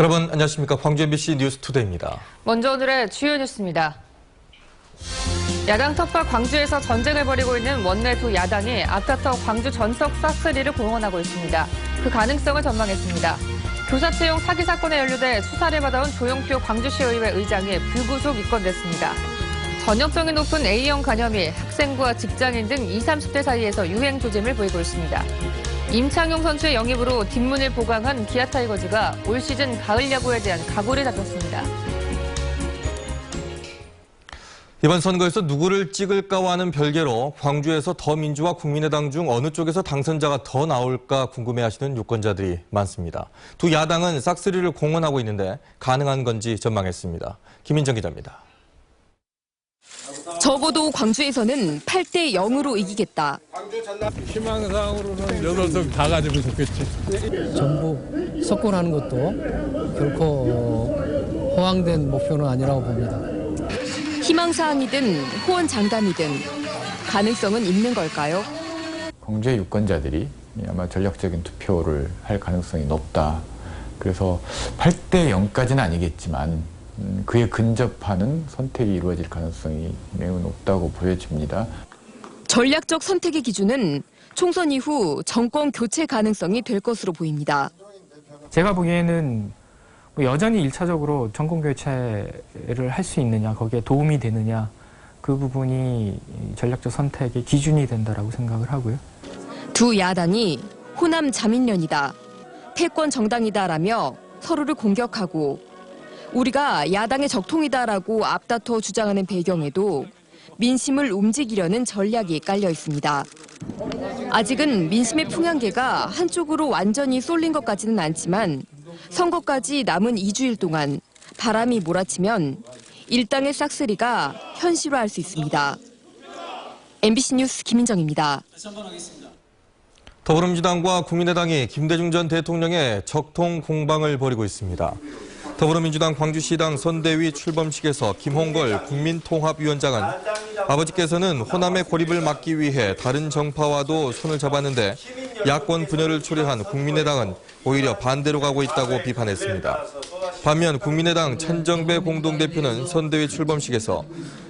여러분 안녕하십니까. 광주 MBC 뉴스투데이입니다. 먼저 오늘의 주요 뉴스입니다. 야당 텃밭 광주에서 전쟁을 벌이고 있는 원내 두 야당이 앞다퉈 광주 전석 싹쓸이를 공언하고 있습니다. 그 가능성을 전망했습니다. 교사 채용 사기 사건에 연루돼 수사를 받아온 조용표 광주시의회 의장이 불구속 입건됐습니다. 전염성이 높은 A형 간염이 학생과 직장인 등 20, 30대 사이에서 유행 조짐을 보이고 있습니다. 임창용 선수의 영입으로 뒷문을 보강한 기아 타이거즈가 올 시즌 가을 야구에 대한 각오를 다졌습니다. 이번 선거에서 누구를 찍을까와는 별개로 광주에서 더민주와 국민의당 중 어느 쪽에서 당선자가 더 나올까 궁금해하시는 유권자들이 많습니다. 두 야당은 싹쓸이를 공언하고 있는데 가능한 건지 전망했습니다. 김민정 기자입니다. 적어도 광주에서는 8대 0으로 이기겠다. 희망사항으로는 8석 다 가지면 좋겠지. 전부 석권하는 것도 결코 허황된 목표는 아니라고 봅니다. 희망사항이든 호언장담이든 가능성은 있는 걸까요? 광주의 유권자들이 아마 전략적인 투표를 할 가능성이 높다. 그래서 8대 0까지는 아니겠지만 그에 근접하는 선택이 이루어질 가능성이 매우 높다고 보여집니다. 전략적 선택의 기준은 총선 이후 정권 교체 가능성이 될 것으로 보입니다. 제가 보기에는 여전히 1차적으로 정권 교체를 할 수 있느냐, 거기에 도움이 되느냐, 그 부분이 전략적 선택의 기준이 된다라고 생각을 하고요. 두 야당이 호남 자민련이다, 패권 정당이다라며 서로를 공격하고 우리가 야당의 적통이다라고 앞다퉈 주장하는 배경에도 민심을 움직이려는 전략이 깔려 있습니다. 아직은 민심의 풍향계가 한쪽으로 완전히 쏠린 것 같지는 않지만 선거까지 남은 2주일 동안 바람이 몰아치면 일당의 싹쓸이가 현실화할 수 있습니다. MBC 뉴스 김민정입니다. 더불어민주당과 국민의당이 김대중 전 대통령의 적통 공방을 벌이고 있습니다. 더불어민주당 광주시당 선대위 출범식에서 김홍걸 국민통합위원장은 아버지께서는 호남의 고립을 막기 위해 다른 정파와도 손을 잡았는데 야권 분열을 초래한 국민의당은 오히려 반대로 가고 있다고 비판했습니다. 반면 국민의당 천정배 공동대표는 선대위 출범식에서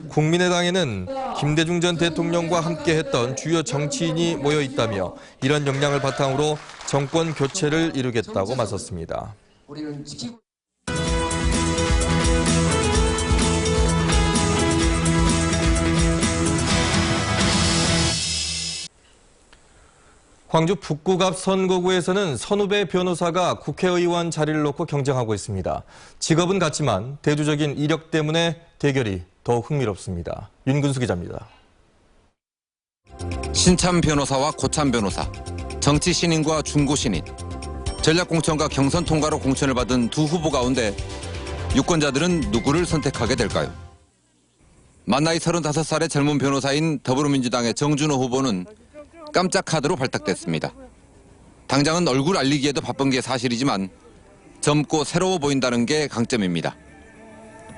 국민의당에는 김대중 전 대통령과 함께했던 주요 정치인이 모여 있다며 이런 역량을 바탕으로 정권 교체를 이루겠다고 맞섰습니다. 광주 북구갑 선거구에서는 선후배 변호사가 국회의원 자리를 놓고 경쟁하고 있습니다. 직업은 같지만 대두적인 이력 때문에 대결이 더 흥미롭습니다. 윤근수 기자입니다. 신참 변호사와 고참 변호사, 정치 신인과 중고 신인, 전략 공천과 경선 통과로 공천을 받은 두 후보 가운데 유권자들은 누구를 선택하게 될까요? 만 나이 35살의 젊은 변호사인 더불어민주당의 정준호 후보는 깜짝 카드로 발탁됐습니다. 당장은 얼굴 알리기에도 바쁜 게 사실이지만 젊고 새로워 보인다는 게 강점입니다.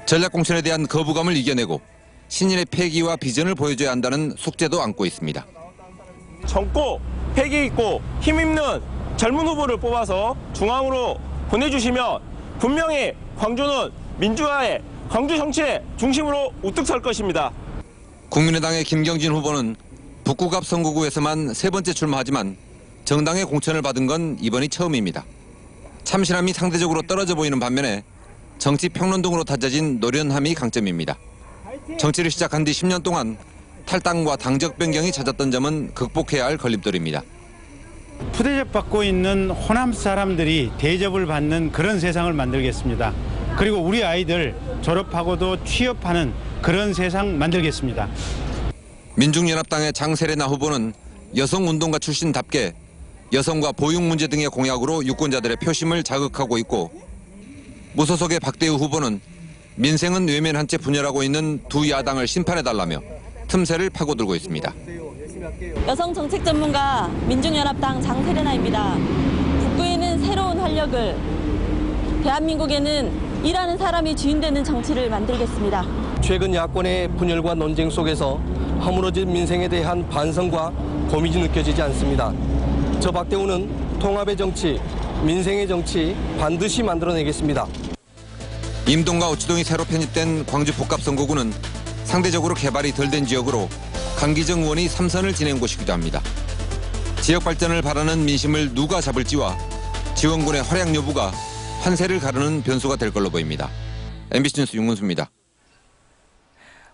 전략 공천에 대한 거부감을 이겨내고 신인의 패기와 비전을 보여줘야 한다는 숙제도 안고 있습니다. 젊고 패기 있고 힘있는 젊은 후보를 뽑아서 중앙으로 보내주시면 분명히 광주는 민주화의 광주 정치의 중심으로 우뚝 설 것입니다. 국민의당의 김경진 후보는 북구갑 선거구에서만 3번째 출마하지만 정당의 공천을 받은 건 이번이 처음입니다. 참신함이 상대적으로 떨어져 보이는 반면에 정치 평론등으로 다져진 노련함이 강점입니다. 정치를 시작한 뒤 10년 동안 탈당과 당적 변경이 잦았던 점은 극복해야 할 걸림돌입니다. 푸대접 받고 있는 호남 사람들이 대접을 받는 그런 세상을 만들겠습니다. 그리고 우리 아이들 졸업하고도 취업하는 그런 세상 만들겠습니다. 민중연합당의 장세레나 후보는 여성운동가 출신답게 여성과 보육 문제 등의 공약으로 유권자들의 표심을 자극하고 있고, 무소속의 박대우 후보는 민생은 외면한 채 분열하고 있는 두 야당을 심판해달라며 틈새를 파고들고 있습니다. 여성 정책 전문가 민중연합당 장세레나입니다. 북구에는 새로운 활력을, 대한민국에는 일하는 사람이 주인되는 정치를 만들겠습니다. 최근 야권의 분열과 논쟁 속에서 허물어진 민생에 대한 반성과 고민이 느껴지지 않습니다. 저 박대우는 통합의 정치, 민생의 정치 반드시 만들어내겠습니다. 임동과 오치동이 새로 편입된 광주 복합선거구는 상대적으로 개발이 덜 된 지역으로 강기정 의원이 3선을 지낸 곳이기도 합니다. 지역 발전을 바라는 민심을 누가 잡을지와 지원군의 활약 여부가 판세를 가르는 변수가 될 걸로 보입니다. MBC 뉴스 윤문수입니다.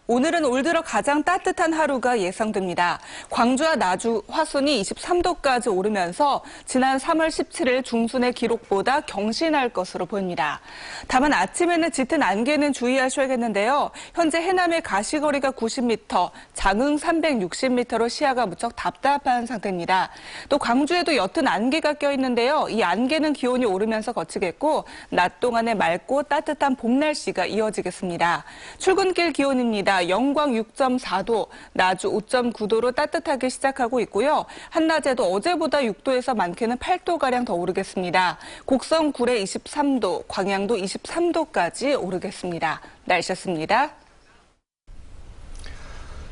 오늘은 올 들어 가장 따뜻한 하루가 예상됩니다. 광주와 나주, 화순이 23도까지 오르면서 지난 3월 17일 중순의 기록보다 경신할 것으로 보입니다. 다만 아침에는 짙은 안개는 주의하셔야겠는데요. 현재 해남의 가시거리가 90m, 장흥 360m로 시야가 무척 답답한 상태입니다. 또 광주에도 옅은 안개가 껴있는데요. 이 안개는 기온이 오르면서 거치겠고 낮 동안에 맑고 따뜻한 봄 날씨가 이어지겠습니다. 출근길 기온입니다. 영광 6.4도, 나주 5.9도로 따뜻하게 시작하고 있고요. 한낮에도 어제보다 6도에서 많게는 8도가량 더 오르겠습니다. 곡성 구례 23도, 광양도 23도까지 오르겠습니다. 날씨였습니다.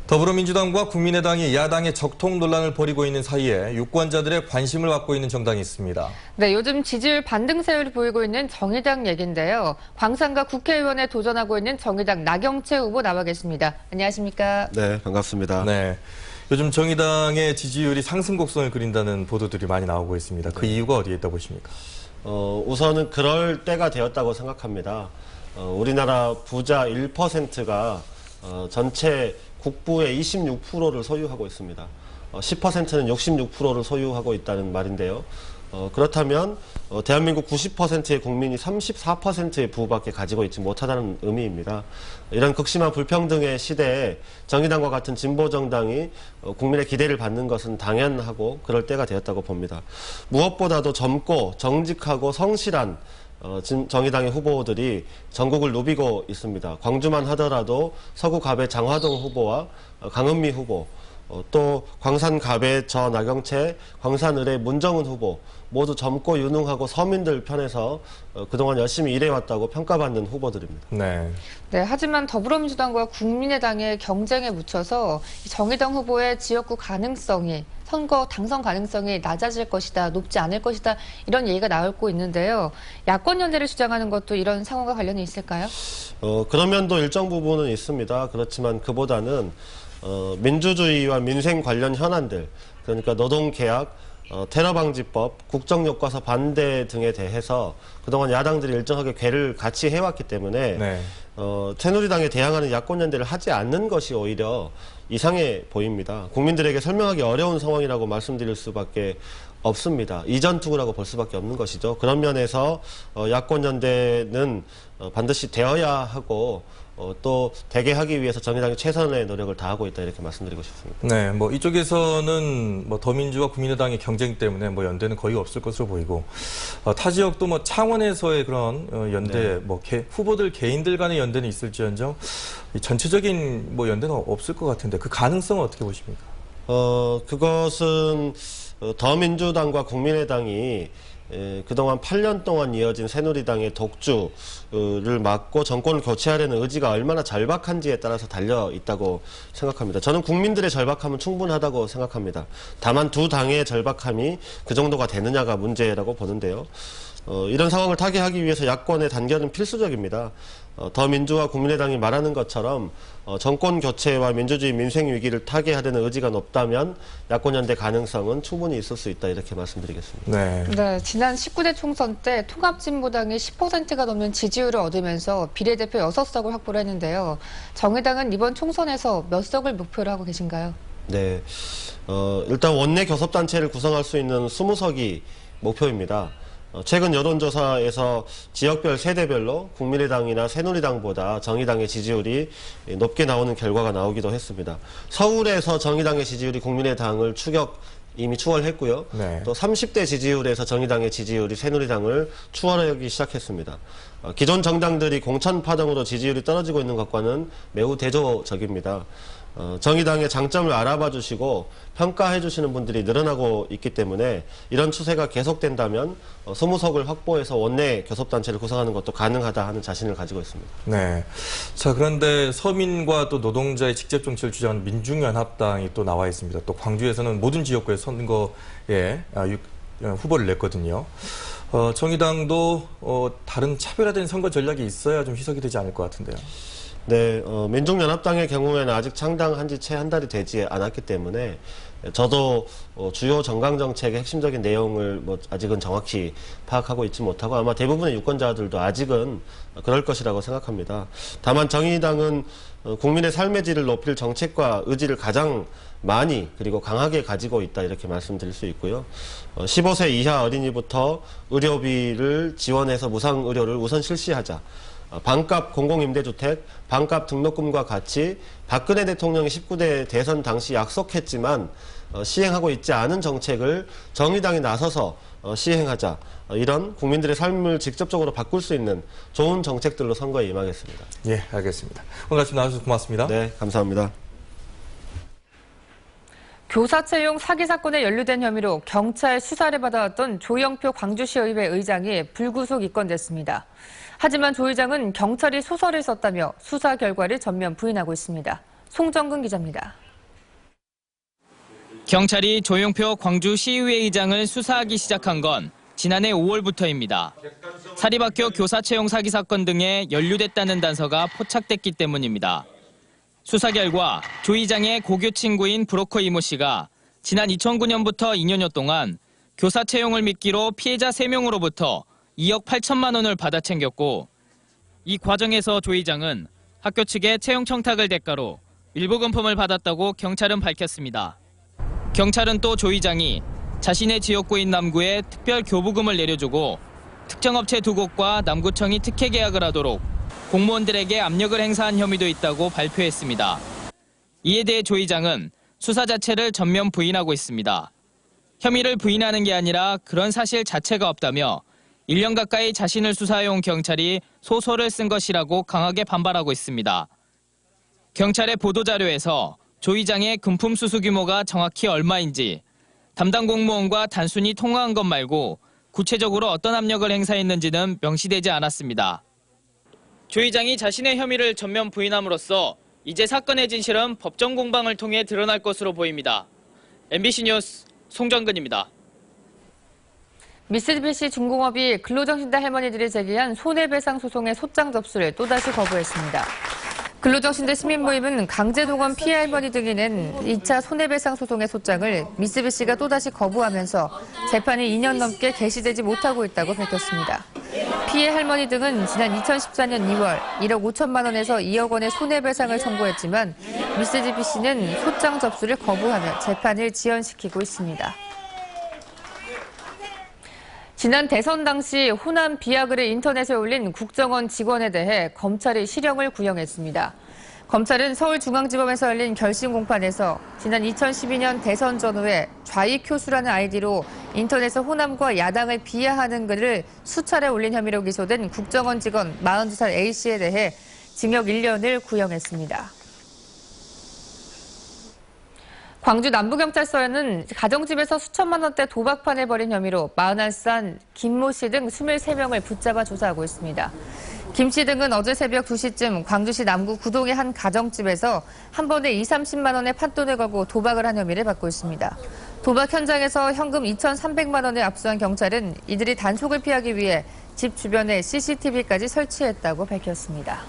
더불어민주당과 국민의당이 야당의 적통 논란을 벌이고 있는 사이에 유권자들의 관심을 받고 있는 정당이 있습니다. 네, 요즘 지지율 반등세를 보이고 있는 정의당 얘기인데요. 광산과 국회의원에 도전하고 있는 정의당 나경채 후보 나와 계십니다. 안녕하십니까? 네, 반갑습니다. 네, 요즘 정의당의 지지율이 상승 곡선을 그린다는 보도들이 많이 나오고 있습니다. 그 이유가 어디에 있다고 보십니까? 우선은 그럴 때가 되었다고 생각합니다. 우리나라 부자 1%가 전체 국부의 26%를 소유하고 있습니다. 10%는 66%를 소유하고 있다는 말인데요. 그렇다면 대한민국 90%의 국민이 34%의 부밖에 가지고 있지 못하다는 의미입니다. 이런 극심한 불평등의 시대에 정의당과 같은 진보정당이 국민의 기대를 받는 것은 당연하고 그럴 때가 되었다고 봅니다. 무엇보다도 젊고 정직하고 성실한 정의당의 후보들이 전국을 누비고 있습니다. 광주만 하더라도 서구갑의 장화동 후보와 강은미 후보, 또 광산갑의 저 나경채, 광산을의 문정은 후보 모두 젊고 유능하고 서민들 편에서 그동안 열심히 일해왔다고 평가받는 후보들입니다. 네. 네, 하지만 더불어민주당과 국민의당의 경쟁에 묻혀서 정의당 후보의 지역구 가능성이 선거 당선 가능성이 낮아질 것이다, 높지 않을 것이다 이런 얘기가 나오고 있는데요. 야권 연대를 주장하는 것도 이런 상황과 관련이 있을까요? 그런 면도 일정 부분은 있습니다. 그렇지만 그보다는 민주주의와 민생 관련 현안들, 그러니까 노동계약, 테러방지법, 국정교과서 반대 등에 대해서 그동안 야당들이 일정하게 궤를 같이 해왔기 때문에 네. 새누리당에 대항하는 야권연대를 하지 않는 것이 오히려 이상해 보입니다. 국민들에게 설명하기 어려운 상황이라고 말씀드릴 수밖에 없습니다. 이전 투구라고 볼 수밖에 없는 것이죠. 그런 면에서 야권연대는 반드시 되어야 하고 또 되게 하기 위해서 정의당이 최선의 노력을 다하고 있다 이렇게 말씀드리고 싶습니다. 네, 뭐 이쪽에서는 뭐 더민주와 국민의당의 경쟁 때문에 뭐 연대는 거의 없을 것으로 보이고 타 지역도 뭐 창원에서의 그런 연대, 네. 뭐 후보들 개인들 간의 연대는 있을지언정 전체적인 뭐 연대는 없을 것 같은데 그 가능성은 어떻게 보십니까? 그것은 더민주당과 국민의당이 그동안 8년 동안 이어진 새누리당의 독주를 막고 정권을 교체하려는 의지가 얼마나 절박한지에 따라서 달려 있다고 생각합니다. 저는 국민들의 절박함은 충분하다고 생각합니다. 다만 두 당의 절박함이 그 정도가 되느냐가 문제라고 보는데요. 이런 상황을 타개하기 위해서 야권의 단결은 필수적입니다. 더민주와 국민의당이 말하는 것처럼 정권 교체와 민주주의 민생 위기를 타개하려는 의지가 높다면 야권 연대 가능성은 충분히 있을 수 있다 이렇게 말씀드리겠습니다. 네. 네, 지난 19대 총선 때 통합진보당이 10%가 넘는 지지율을 얻으면서 비례대표 6석을 확보를 했는데요. 정의당은 이번 총선에서 몇 석을 목표로 하고 계신가요? 네, 일단 원내 교섭단체를 구성할 수 있는 20석이 목표입니다. 최근 여론조사에서 지역별 세대별로 국민의당이나 새누리당보다 정의당의 지지율이 높게 나오는 결과가 나오기도 했습니다. 서울에서 정의당의 지지율이 국민의당을 이미 추월했고요. 네. 또 30대 지지율에서 정의당의 지지율이 새누리당을 추월하기 시작했습니다. 기존 정당들이 공천파동으로 지지율이 떨어지고 있는 것과는 매우 대조적입니다. 정의당의 장점을 알아봐 주시고 평가해 주시는 분들이 늘어나고 있기 때문에 이런 추세가 계속된다면 20석을 확보해서 원내 교섭단체를 구성하는 것도 가능하다 하는 자신을 가지고 있습니다. 네. 자, 그런데 서민과 또 노동자의 직접 정치를 주장하는 민중연합당이 또 나와 있습니다. 또 광주에서는 모든 지역구의 선거에 후보를 냈거든요. 정의당도 다른 차별화된 선거 전략이 있어야 좀 희석이 되지 않을 것 같은데요. 네, 민중연합당의 경우에는 아직 창당한 지 채 한 달이 되지 않았기 때문에 저도 주요 정강정책의 핵심적인 내용을 아직은 정확히 파악하고 있지 못하고 아마 대부분의 유권자들도 아직은 그럴 것이라고 생각합니다. 다만 정의당은 국민의 삶의 질을 높일 정책과 의지를 가장 많이 그리고 강하게 가지고 있다 이렇게 말씀드릴 수 있고요. 15세 이하 어린이부터 의료비를 지원해서 무상의료를 우선 실시하자. 반값 공공임대주택, 반값 등록금과 같이 박근혜 대통령이 19대 대선 당시 약속했지만 시행하고 있지 않은 정책을 정의당이 나서서 시행하자. 이런 국민들의 삶을 직접적으로 바꿀 수 있는 좋은 정책들로 선거에 임하겠습니다. 예, 알겠습니다. 오늘 아침 나와주셔서 고맙습니다. 네, 감사합니다. 교사 채용 사기 사건에 연루된 혐의로 경찰 수사를 받아왔던 조영표 광주시의회 의장이 불구속 입건됐습니다. 하지만 조 의장은 경찰이 소설을 썼다며 수사 결과를 전면 부인하고 있습니다. 송정근 기자입니다. 경찰이 조영표 광주시의회 의장을 수사하기 시작한 건 지난해 5월부터입니다. 사립학교 교사 채용 사기 사건 등에 연루됐다는 단서가 포착됐기 때문입니다. 수사 결과 조 의장의 고교 친구인 브로커 이모 씨가 지난 2009년부터 2년여 동안 교사 채용을 미끼로 피해자 3명으로부터 2억 8천만 원을 받아 챙겼고 이 과정에서 조 의장은 학교 측의 채용 청탁을 대가로 일부금품을 받았다고 경찰은 밝혔습니다. 경찰은 또 조 의장이 자신의 지역구인 남구에 특별 교부금을 내려주고 특정 업체 2곳과 남구청이 특혜 계약을 하도록 공무원들에게 압력을 행사한 혐의도 있다고 발표했습니다. 이에 대해 조 의장은 수사 자체를 전면 부인하고 있습니다. 혐의를 부인하는 게 아니라 그런 사실 자체가 없다며 1년 가까이 자신을 수사해온 경찰이 소설을 쓴 것이라고 강하게 반발하고 있습니다. 경찰의 보도자료에서 조 의장의 금품 수수 규모가 정확히 얼마인지 담당 공무원과 단순히 통화한 것 말고 구체적으로 어떤 압력을 행사했는지는 명시되지 않았습니다. 조 의장이 자신의 혐의를 전면 부인함으로써 이제 사건의 진실은 법정 공방을 통해 드러날 것으로 보입니다. MBC 뉴스 송정근입니다. 미쓰비시 중공업이 근로정신대 할머니들이 제기한 손해배상 소송의 소장 접수를 또다시 거부했습니다. 근로정신대 시민모임은 강제동원 피해 할머니 등이 낸 2차 손해배상 소송의 소장을 미쓰비시가 또다시 거부하면서 재판이 2년 넘게 개시되지 못하고 있다고 밝혔습니다. 피해 할머니 등은 지난 2014년 2월 1억 5천만 원에서 2억 원의 손해배상을 청구했지만 미쓰비시는 소장 접수를 거부하며 재판을 지연시키고 있습니다. 지난 대선 당시 호남 비하글을 인터넷에 올린 국정원 직원에 대해 검찰이 실형을 구형했습니다. 검찰은 서울중앙지검에서 열린 결심 공판에서 지난 2012년 대선 전후에 좌익효수라는 아이디로 인터넷에 호남과 야당을 비하하는 글을 수차례 올린 혐의로 기소된 국정원 직원 42살 A씨에 대해 징역 1년을 구형했습니다. 광주 남부경찰서에는 가정집에서 수천만 원대 도박판을 벌인 혐의로 41살 김모 씨 등 23명을 붙잡아 조사하고 있습니다. 김 씨 등은 어제 새벽 2시쯤 광주시 남구 구동의 한 가정집에서 한 번에 20-30만 원의 판돈을 걸고 도박을 한 혐의를 받고 있습니다. 도박 현장에서 현금 2,300만 원을 압수한 경찰은 이들이 단속을 피하기 위해 집 주변에 CCTV까지 설치했다고 밝혔습니다.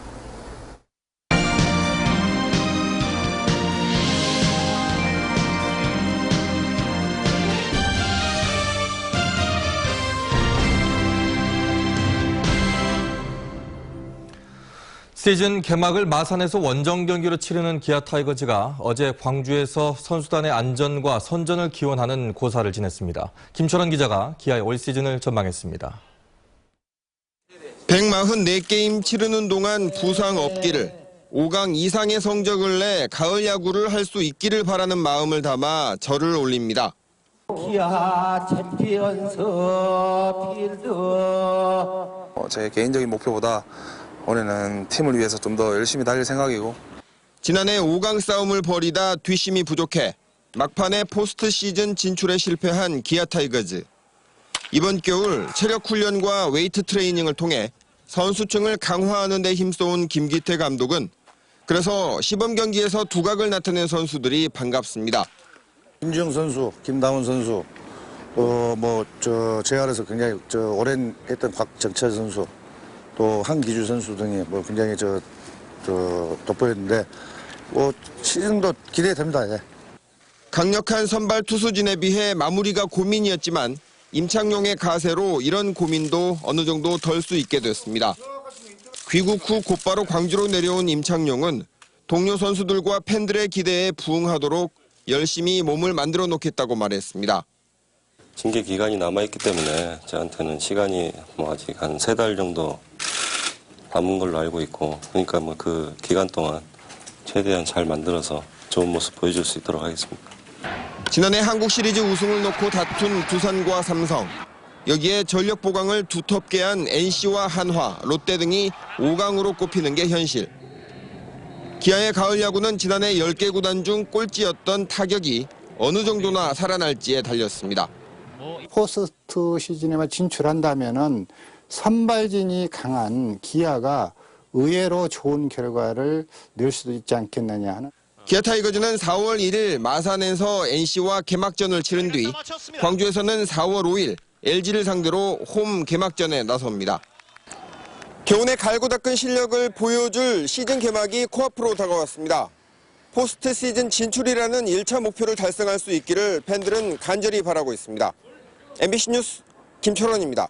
시즌 개막을 마산에서 원정 경기로 치르는 기아 타이거즈가 어제 광주에서 선수단의 안전과 선전을 기원하는 고사를 지냈습니다. 김철원 기자가 기아의 올 시즌을 전망했습니다. 144게임 치르는 동안 부상 없기를, 5강 이상의 성적을 내 가을 야구를 할 수 있기를 바라는 마음을 담아 절을 올립니다. 기아 챔피언스 필드. 제 개인적인 목표보다 올해는 팀을 위해서 좀 더 열심히 달릴 생각이고. 지난해 5강 싸움을 벌이다 뒷심이 부족해 막판에 포스트 시즌 진출에 실패한 기아 타이거즈. 이번 겨울 체력 훈련과 웨이트 트레이닝을 통해 선수층을 강화하는 데 힘써온 김기태 감독은 그래서 시범 경기에서 두각을 나타낸 선수들이 반갑습니다. 김주영 선수, 김다운 선수, 제 안에서 굉장히 오랜 했던 곽정철 선수, 또 한기주 선수 등이 굉장히 돋보였는데 시즌도 기대됩니다. 예. 강력한 선발 투수진에 비해 마무리가 고민이었지만 임창용의 가세로 이런 고민도 어느 정도 덜 수 있게 됐습니다. 귀국 후 곧바로 광주로 내려온 임창용은 동료 선수들과 팬들의 기대에 부응하도록 열심히 몸을 만들어 놓겠다고 말했습니다. 징계 기간이 남아있기 때문에 저한테는 시간이 아직 한 3달 정도 남은 걸로 알고 있고, 그러니까 그 기간 동안 최대한 잘 만들어서 좋은 모습 보여줄 수 있도록 하겠습니다. 지난해 한국 시리즈 우승을 놓고 다툰 두산과 삼성, 여기에 전력 보강을 두텁게 한 NC와 한화, 롯데 등이 5강으로 꼽히는 게 현실. 기아의 가을 야구는 지난해 10개 구단 중 꼴찌였던 타격이 어느 정도나 살아날지에 달렸습니다. 포스트 시즌에만 진출한다면은 선발진이 강한 기아가 의외로 좋은 결과를 낼 수도 있지 않겠느냐 하는. 기아 타이거즈는 4월 1일 마산에서 NC와 개막전을 치른 뒤 광주에서는 4월 5일 LG를 상대로 홈 개막전에 나섭니다. 개운의 갈고 닦은 실력을 보여줄 시즌 개막이 코앞으로 다가왔습니다. 포스트 시즌 진출이라는 1차 목표를 달성할 수 있기를 팬들은 간절히 바라고 있습니다. MBC 뉴스 김철원입니다.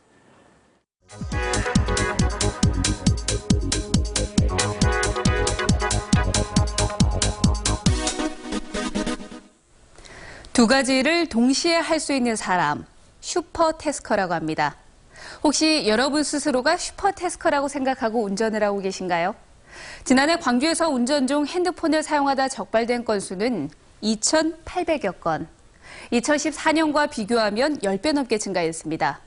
두 가지를 동시에 할 수 있는 사람, 슈퍼태스커라고 합니다. 혹시 여러분 스스로가 슈퍼태스커라고 생각하고 운전을 하고 계신가요? 지난해 광주에서 운전 중 핸드폰을 사용하다 적발된 건수는 2,800여 건. 2014년과 비교하면 10배 넘게 증가했습니다.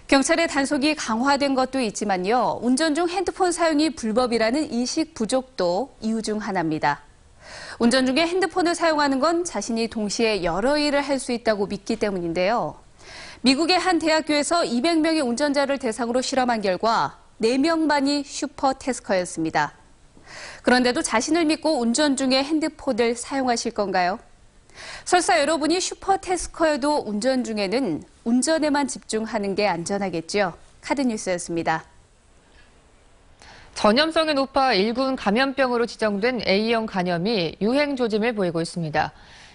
경찰의 단속이 강화된 것도 있지만요. 운전 중 핸드폰 사용이 불법이라는 인식 부족도 이유 중 하나입니다. 운전 중에 핸드폰을 사용하는 건 자신이 동시에 여러 일을 할 수 있다고 믿기 때문인데요. 미국의 한 대학교에서 200명의 운전자를 대상으로 실험한 결과 4명만이 슈퍼태스커였습니다. 그런데도 자신을 믿고 운전 중에 핸드폰을 사용하실 건가요? 설사 여러분이 슈퍼태스커여도 운전 중에는 운전에만 집중하는 게 안전하겠죠. 카드뉴스였습니다. 전염성이 높아 1군 감염병으로 지정된 A형 간염이 유행 조짐을 보이고 있습니다.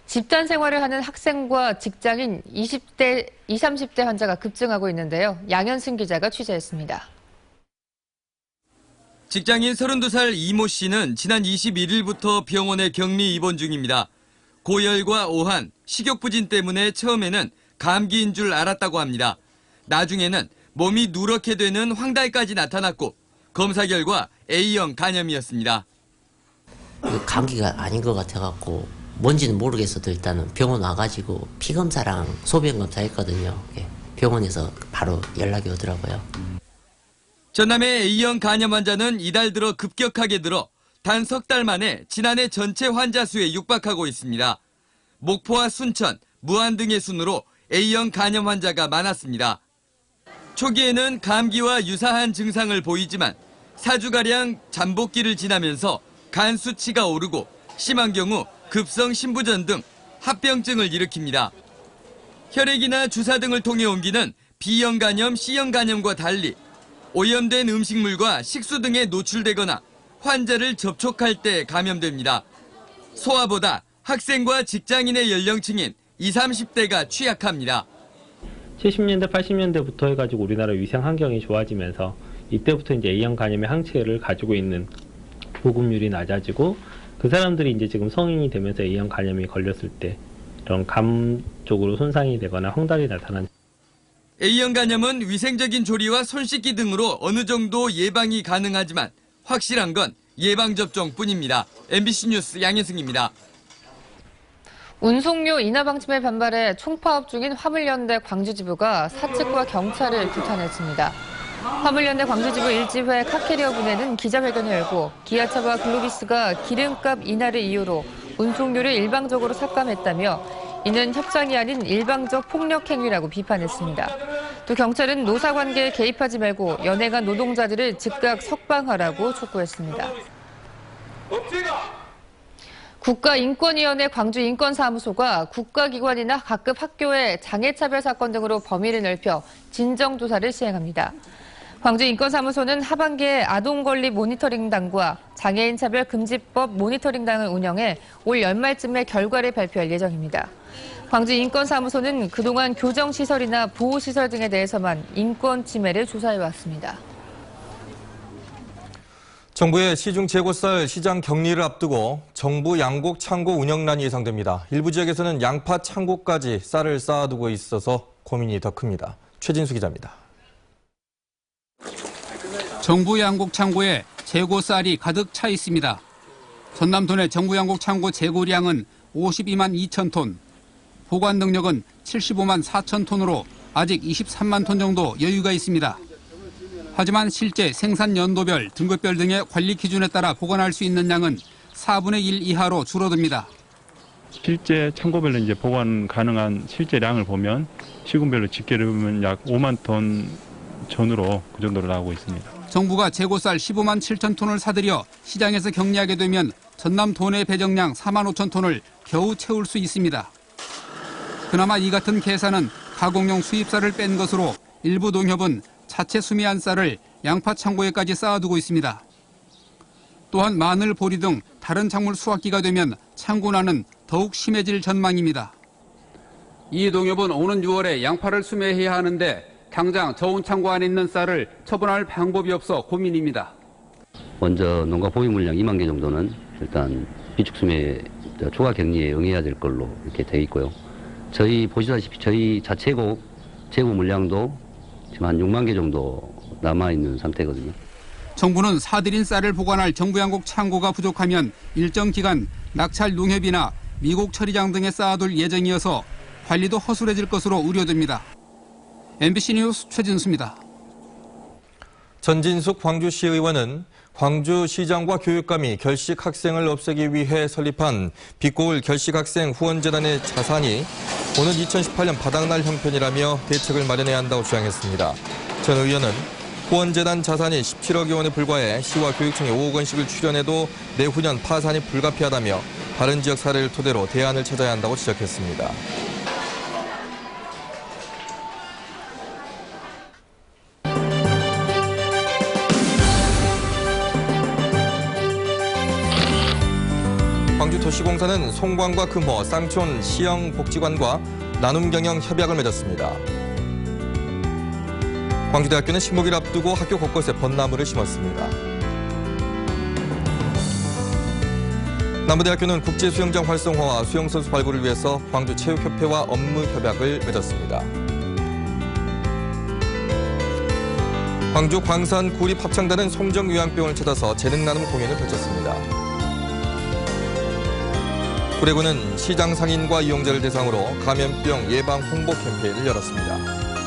집단 생활을 하는 학생과 직장인 20대, 20, 30대 환자가 급증하고 있는데요. 양현승 기자가 취재했습니다. 직장인 32살 이모 씨는 지난 21일부터 병원에 격리 입원 중입니다. 고열과 오한, 식욕부진 때문에 처음에는 감기인 줄 알았다고 합니다. 나중에는 몸이 누렇게 되는 황달까지 나타났고 검사 결과 A형 간염이었습니다. 감기가 아닌 것 같아갖고 뭔지는 모르겠어도 일단은 병원 와가지고 피검사랑 소변검사 했거든요. 병원에서 바로 연락이 오더라고요. 전남의 A형 간염 환자는 이달 들어 급격하게 늘어 단 석 달 만에 지난해 전체 환자 수에 육박하고 있습니다. 목포와 순천, 무안 등의 순으로 A형 간염 환자가 많았습니다. 초기에는 감기와 유사한 증상을 보이지만 4주가량 잠복기를 지나면서 간 수치가 오르고 심한 경우 급성 신부전 등 합병증을 일으킵니다. 혈액이나 주사 등을 통해 옮기는 B형 간염, C형 간염과 달리 오염된 음식물과 식수 등에 노출되거나 환자를 접촉할 때 감염됩니다. 소아보다 학생과 직장인의 연령층인 20, 30대가 취약합니다. 70년대, 80년대부터 해가지고 우리나라 위생 환경이 좋아지면서 이때부터 이제 A형 간염의 항체를 가지고 있는 보급률이 낮아지고 그 사람들이 이제 지금 성인이 되면서 A형 간염이 걸렸을 때 이런 감 쪽으로 손상이 되거나 황달이 나타난 A형 간염은 위생적인 조리와 손 씻기 등으로 어느 정도 예방이 가능하지만 확실한 건 예방접종뿐입니다. MBC 뉴스 양현승입니다. 운송료 인하 방침에 반발해 총파업 중인 화물연대 광주지부가 사측과 경찰을 규탄했습니다. 화물연대 광주지부 1지회 카캐리어 분회는 기자회견을 열고 기아차와 글로비스가 기름값 인하를 이유로 운송료를 일방적으로 삭감했다며 이는 협상이 아닌 일방적 폭력 행위라고 비판했습니다. 또 경찰은 노사관계에 개입하지 말고 연행한 노동자들을 즉각 석방하라고 촉구했습니다. 국가인권위원회 광주인권사무소가 국가기관이나 각급 학교의 장애차별 사건 등으로 범위를 넓혀 진정조사를 시행합니다. 광주인권사무소는 하반기에 아동권리 모니터링단과 장애인차별금지법 모니터링단을 운영해 올 연말쯤에 결과를 발표할 예정입니다. 광주인권사무소는 그동안 교정시설이나 보호시설 등에 대해서만 인권 침해를 조사해왔습니다. 정부의 시중 재고쌀 시장 격리를 앞두고 정부 양곡 창고 운영난이 예상됩니다. 일부 지역에서는 양파 창고까지 쌀을 쌓아두고 있어서 고민이 더 큽니다. 최진수 기자입니다. 정부 양곡 창고에 재고 쌀이 가득 차 있습니다. 전남도내 정부 양곡 창고 재고량은 52만 2천 톤, 보관 능력은 75만 4천 톤으로 아직 23만 톤 정도 여유가 있습니다. 하지만 실제 생산 연도별, 등급별 등의 관리 기준에 따라 보관할 수 있는 양은 4분의 1 이하로 줄어듭니다. 실제 창고별로 이제 보관 가능한 실제 량을 보면 시군별로 집계를 보면 약 5만 톤 전후로 그 정도로 나오고 있습니다. 정부가 재고쌀 15만 7천 톤을 사들여 시장에서 격리하게 되면 전남 도내 배정량 4만 5천 톤을 겨우 채울 수 있습니다. 그나마 이 같은 계산은 가공용 수입쌀을 뺀 것으로 일부 농협은 자체 수미한 쌀을 양파 창고에까지 쌓아두고 있습니다. 또한 마늘, 보리 등 다른 작물 수확기가 되면 창고난은 더욱 심해질 전망입니다. 이 농협은 오는 6월에 양파를 수매해야 하는데 당장 저온 창고 안에 있는 쌀을 처분할 방법이 없어 고민입니다. 먼저 농가 보유 물량 2만 개 정도는 일단 비축 수매 초과 격리에 응해야 될 걸로 이렇게 돼 있고요. 저희 보시다시피 저희 자체고 재고 물량도 지금 한 6만 개 정도 남아있는 상태거든요. 정부는 사들인 쌀을 보관할 정부 양곡 창고가 부족하면 일정 기간 낙찰 농협이나 미곡 처리장 등에 쌓아둘 예정이어서 관리도 허술해질 것으로 우려됩니다. MBC 뉴스 최진수입니다. 전진숙 광주시 의원은 광주시장과 교육감이 결식 학생을 없애기 위해 설립한 빛고울 결식학생 후원재단의 자산이 오는 2018년 바닥날 형편이라며 대책을 마련해야 한다고 주장했습니다. 전 의원은 후원재단 자산이 17억여 원에 불과해 시와 교육청이 5억 원씩을 출연해도 내후년 파산이 불가피하다며 다른 지역 사례를 토대로 대안을 찾아야 한다고 지적했습니다. 광주도시공사는 송광과 금호, 쌍촌 시형복지관과 나눔경영 협약을 맺었습니다. 광주대학교는 식목일 앞두고 학교 곳곳에 벚나무를 심었습니다. 남부대학교는 국제수영장 활성화와 수영선수 발굴을 위해서 광주체육협회와 업무 협약을 맺었습니다. 광주 광산 구립합창단은 송정요양병원을 찾아서 재능 나눔 공연을 펼쳤습니다. 구례구는 시장 상인과 이용자를 대상으로 감염병 예방 홍보 캠페인을 열었습니다.